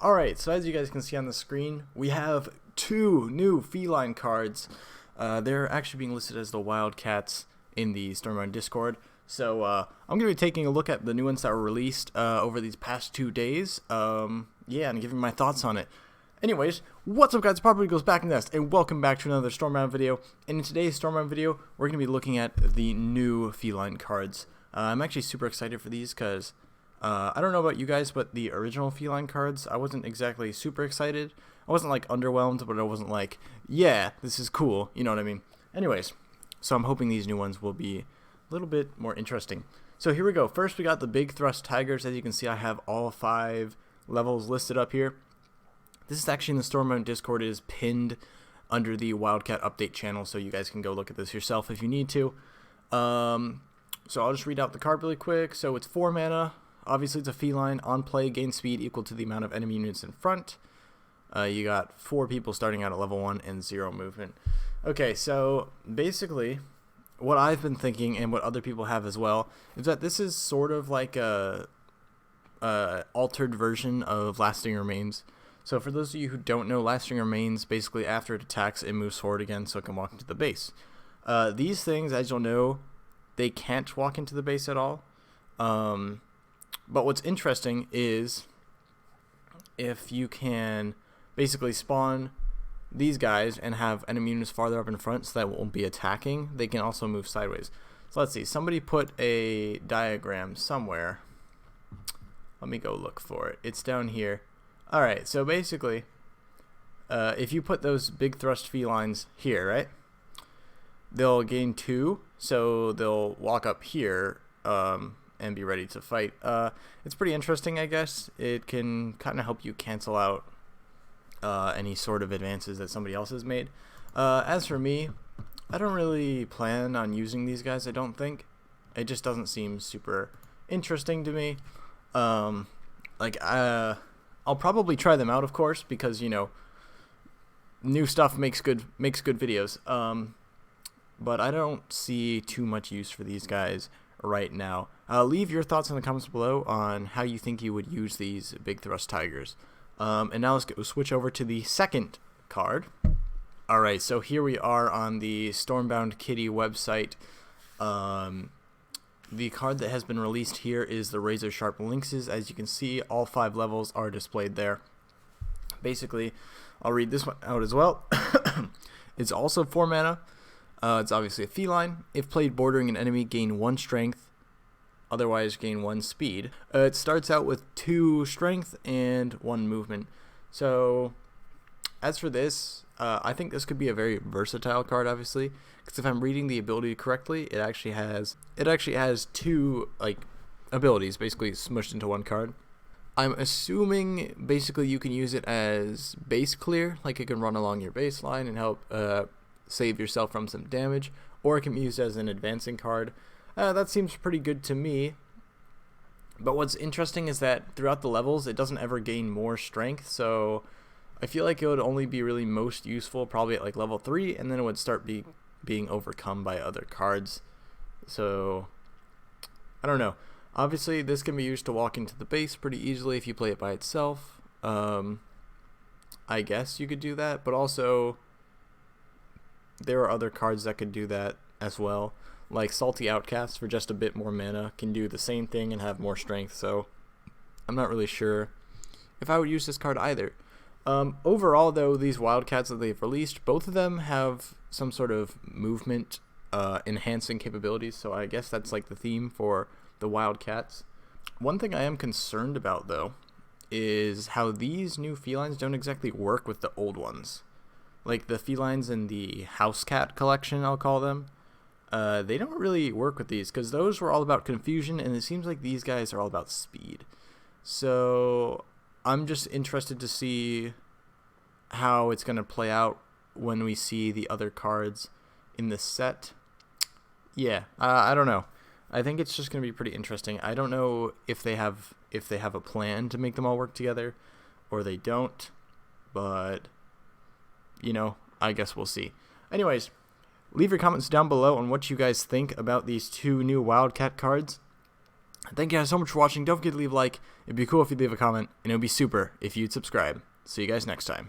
Alright, so as you guys can see on the screen, we have two new Feline cards. They're actually being listed as the WildCats in the Stormbound Discord. So I'm going to be taking a look at the new ones that were released over these past 2 days. And giving my thoughts on it. Anyways, what's up guys, Property Goes Back in Nest, and welcome back to another Stormbound video. And in today's Stormbound video, we're going to be looking at the new Feline cards. I'm actually super excited for these because I don't know about you guys, but the original Feline cards, I wasn't exactly super excited. I wasn't like underwhelmed, but I wasn't like, yeah, this is cool, you know what I mean? Anyways, so I'm hoping these new ones will be a little bit more interesting. So here we go. First we got the Big Thrust Tigers. As you can see, I have all 5 levels listed up here. This is actually in the Stormbound Discord. It is pinned under the Wildcat update channel, so you guys can go look at this yourself if you need to. So I'll just read out the card really quick. So it's 4 mana. Obviously, it's a feline. On play, gain speed equal to the amount of enemy units in front. You got 4 people starting out at level 1 and 0 movement. Okay, so basically, what I've been thinking and what other people have as well is that this is sort of like a altered version of Lasting Remains. So for those of you who don't know, Lasting Remains, basically after it attacks, it moves forward again so it can walk into the base. These things, as you'll know, they can't walk into the base at all. But what's interesting is if you can basically spawn these guys and have enemy units farther up in front so that won't be attacking, they can also move sideways. So let's see, somebody put a diagram somewhere. Let me go look for it. It's down here. Alright, so basically, if you put those big thrust felines here, right, they'll gain 2, so they'll walk up here and be ready to fight. It's pretty interesting, I guess. It can kind of help you cancel out any sort of advances that somebody else has made. As for me, I don't really plan on using these guys, I don't think. It just doesn't seem super interesting to me. I'll probably try them out, of course, because, you know, new stuff makes good videos. But I don't see too much use for these guys right now. Leave your thoughts in the comments below on how you think you would use these Big Thrust Tigers. And now let's go switch over to the second card. Alright, so here we are on the Stormbound Kitty website. The card that has been released here is the Razor-Sharp Lynx'S. As you can see, all 5 levels are displayed there. Basically, I'll read this one out as well. It's also 4 mana. It's obviously a feline. If played bordering an enemy, gain 1 strength. Otherwise, gain 1 speed. It starts out with 2 strength and 1 movement. So, as for this, I think this could be a very versatile card, obviously, because if I'm reading the ability correctly, it actually has 2 like abilities basically smushed into 1 card. I'm assuming basically you can use it as base clear, like it can run along your baseline and help save yourself from some damage, or it can be used as an advancing card. That seems pretty good to me. But what's interesting is that throughout the levels, it doesn't ever gain more strength, so I feel like it would only be really most useful probably at like level 3, and then it would start being overcome by other cards. So, I don't know. Obviously, this can be used to walk into the base pretty easily if you play it by itself. I guess you could do that, but also there are other cards that could do that as well. Like Salty Outcast, for just a bit more mana, can do the same thing and have more strength, so I'm not really sure if I would use this card either. Overall, though, these Wildcats that they've released, both of them have some sort of movement enhancing capabilities, so I guess that's like the theme for the Wildcats. One thing I am concerned about, though, is how these new felines don't exactly work with the old ones. Like the felines in the House Cat collection, I'll call them. They don't really work with these, because those were all about confusion, and it seems like these guys are all about speed. So I'm just interested to see how it's going to play out when we see the other cards in the set. Yeah, I don't know. I think it's just going to be pretty interesting. I don't know if they have a plan to make them all work together, or they don't, but, you know, I guess we'll see. Anyways, leave your comments down below on what you guys think about these 2 new Wildcat cards. Thank you guys so much for watching. Don't forget to leave a like. It'd be cool if you'd leave a comment, and it would be super if you'd subscribe. See you guys next time.